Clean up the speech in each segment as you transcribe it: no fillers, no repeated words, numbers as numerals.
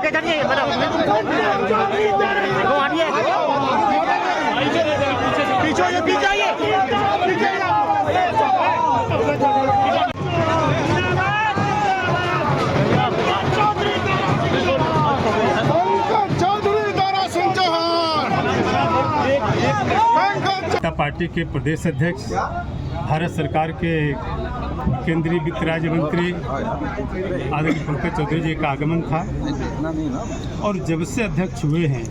आगे चलिए जनता पार्टी के प्रदेश अध्यक्ष, भारत सरकार के केंद्रीय वित्त राज्य मंत्री आदरणीय पंकज चौधरी जी का आगमन था और जब से अध्यक्ष हुए हैं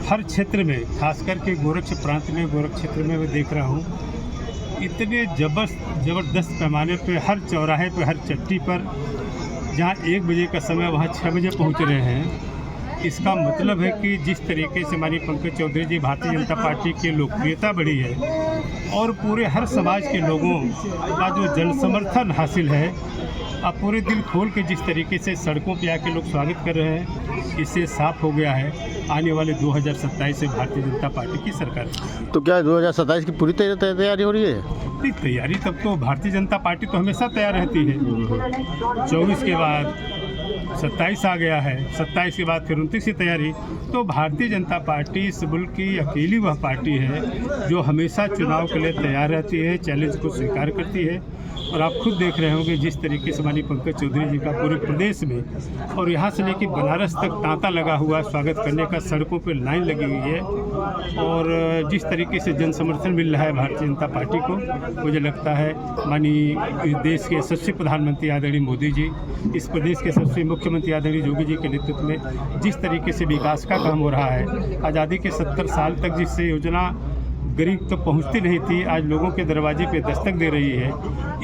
हर क्षेत्र में, खासकर के गोरक्ष प्रांत में, गोरक्ष क्षेत्र में मैं देख रहा हूँ इतने जबरदस्त पैमाने पे हर चौराहे पे, हर चट्टी पर जहाँ 1 बजे का समय वहाँ 6 बजे पहुँच रहे हैं। इसका मतलब है कि जिस तरीके से हमारी पंकज चौधरी जी भारतीय जनता पार्टी की लोकप्रियता बढ़ी है और पूरे हर समाज के लोगों का जो जन समर्थन हासिल है, अब पूरे दिल खोल के जिस तरीके से सड़कों पे आके लोग स्वागत कर रहे हैं, इससे साफ हो गया है आने वाले 2027 से भारतीय जनता पार्टी की सरकार। तो क्या 2027 की पूरी तैयारी हो रही है? तैयारी तब तो भारतीय जनता पार्टी तो हमेशा तैयार रहती है। 24 के बाद 27 आ गया है, 27 के बाद फिर 29 की तैयारी। तो भारतीय जनता पार्टी इस मुल्क की अकेली वह पार्टी है जो हमेशा चुनाव के लिए तैयार रहती है, चैलेंज को स्वीकार करती है। और आप खुद देख रहे होंगे जिस तरीके से हमारी पंकज चौधरी जी का पूरे प्रदेश में और यहाँ से लेकर बनारस तक तांता लगा हुआ स्वागत करने का, सड़कों पर लाइन लगी हुई है और जिस तरीके से जन समर्थन मिल रहा है भारतीय जनता पार्टी को, मुझे लगता है माननीय इस देश के यशस्वी प्रधानमंत्री आदरणीय मोदी जी, इस प्रदेश के यशस्वी मुख्यमंत्री आदरणीय योगी जी के नेतृत्व में जिस तरीके से विकास का काम हो रहा है, आज़ादी के 70 साल तक जिससे योजना गरीब तो पहुंचती नहीं थी, आज लोगों के दरवाजे पे दस्तक दे रही है।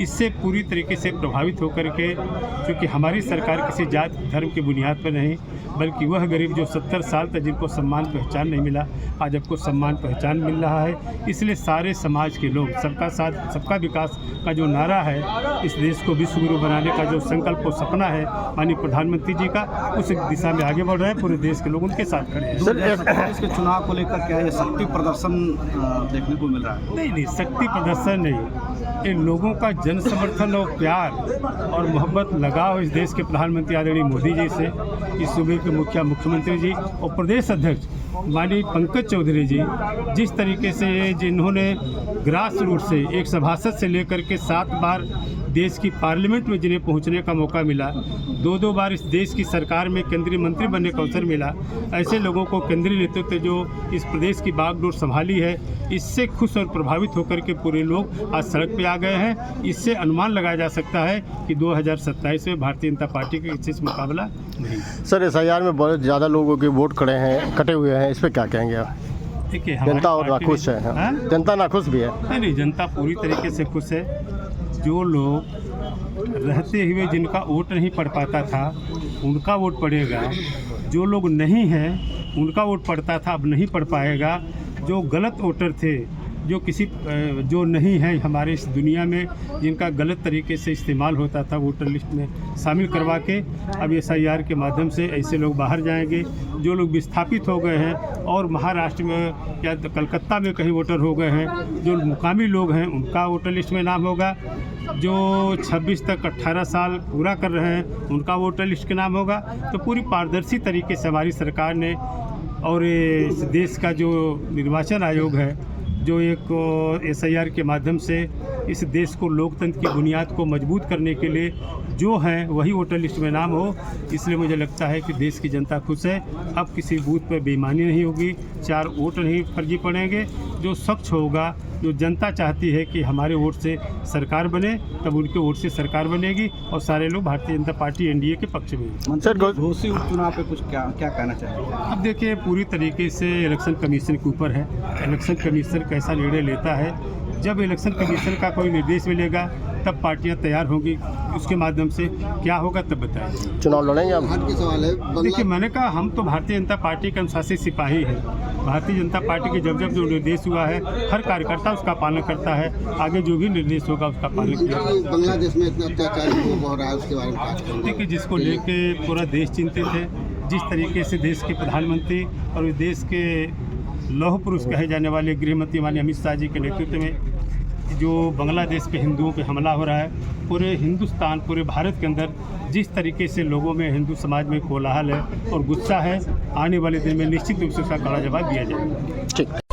इससे पूरी तरीके से प्रभावित होकर के, क्योंकि हमारी सरकार किसी जात धर्म की बुनियाद पर नहीं, बल्कि वह गरीब जो 70 साल तक जिनको सम्मान पहचान नहीं मिला, आज आपको सम्मान पहचान मिल रहा है। इसलिए सारे समाज के लोग सबका साथ सबका विकास का जो नारा है, इस देश को विश्व गुरु बनाने का जो संकल्प और सपना है माननीय प्रधानमंत्री जी का, उस दिशा में आगे बढ़ रहे हैं। पूरे देश के लोग उनके साथ खड़े हैं। सर, इसके चुनाव को लेकर क्या है शक्ति प्रदर्शन देखने को मिल रहा है? नहीं, शक्ति प्रदर्शन नहीं, इन लोगों का जन समर्थन और प्यार और मोहब्बत, लगाव इस देश के प्रधानमंत्री आदरणीय मोदी जी से, इस सूबे के मुख्यमंत्री जी और प्रदेश अध्यक्ष माननीय पंकज चौधरी जी, जिस तरीके से जिन्होंने ग्रास रूट से एक सभासद से लेकर के 7 बार देश की पार्लियामेंट में जिन्हें पहुंचने का मौका मिला, 2 बार इस देश की सरकार में केंद्रीय मंत्री बनने का अवसर मिला, ऐसे लोगों को केंद्रीय नेतृत्व जो इस प्रदेश की बागडोर संभाली है, इससे खुश और प्रभावित होकर के पूरे लोग आज सड़क पे आ गए हैं। इससे अनुमान लगाया जा सकता है कि 2027 में भारतीय जनता पार्टी का किसी से मुकाबला नहीं। सर, SIR में बहुत ज़्यादा लोगों के वोट कटे हुए हैं, इस पर क्या कहेंगे आप? देखिए, जनता और नाखुश है, जनता नाखुश भी है। नहीं, जनता पूरी तरीके से खुश है। जो लोग रहते हुए जिनका वोट नहीं पड़ पाता था, उनका वोट पड़ेगा। जो लोग नहीं हैं उनका वोट पड़ता था, अब नहीं पड़ पाएगा। जो गलत वोटर थे, जो नहीं है हमारे इस दुनिया में, जिनका गलत तरीके से इस्तेमाल होता था वोटर लिस्ट में शामिल करवा के, अब SIR के माध्यम से ऐसे लोग बाहर जाएंगे। जो लोग विस्थापित हो गए हैं और महाराष्ट्र में या कलकत्ता में कहीं वोटर हो गए हैं, जो मुकामी लोग हैं उनका वोटर लिस्ट में नाम होगा। जो 26 तक 18 साल पूरा कर रहे हैं उनका वोटर लिस्ट के नाम होगा। तो पूरी पारदर्शी तरीके से हमारी सरकार ने और इस देश का जो निर्वाचन आयोग है, जो एक SIR के माध्यम से इस देश को लोकतंत्र की बुनियाद को मजबूत करने के लिए जो है वही वोटर लिस्ट में नाम हो, इसलिए मुझे लगता है कि देश की जनता खुश है। अब किसी बूथ पर बेईमानी नहीं होगी, 4 वोट नहीं फर्जी पड़ेंगे। जो स्वच्छ होगा, जो जनता चाहती है कि हमारे वोट से सरकार बने, तब उनके वोट से सरकार बनेगी और सारे लोग भारतीय जनता पार्टी NDA के पक्ष में। सर, घोसी उपचुनाव पे कुछ क्या कहना चाहिए? अब देखिए, पूरी तरीके से इलेक्शन कमीशन के ऊपर है। इलेक्शन कमीशन कैसा निर्णय लेता है, जब इलेक्शन कमीशन का कोई निर्देश मिलेगा तब पार्टियां तैयार होंगी, उसके माध्यम से क्या होगा तब बताएं। चुनाव लड़ेंगे आप? देखिए, मैंने कहा हम तो भारतीय जनता पार्टी के अनुशासित सिपाही हैं। भारतीय जनता पार्टी के जब जो निर्देश हुआ है, हर कार्यकर्ता उसका पालन करता है। आगे जो भी निर्देश होगा उसका पालन किया। बांग्लादेश में इतना अत्याचार हो रहा है, उसके बारे में बात करें। देखिए, जिसको लेके पूरा देश चिंतित है, जिस तरीके से देश के प्रधानमंत्री और इस देश के लौह पुरुष कहे जाने वाले गृह मंत्री माननीय अमित शाह जी के नेतृत्व में जो बांग्लादेश पे हिंदुओं पे हमला हो रहा है, पूरे हिंदुस्तान, पूरे भारत के अंदर जिस तरीके से लोगों में, हिंदू समाज में कोलाहल है और गुस्सा है, आने वाले दिन में निश्चित रूप से उसका कड़ा जवाब दिया जाएगा। ठीक।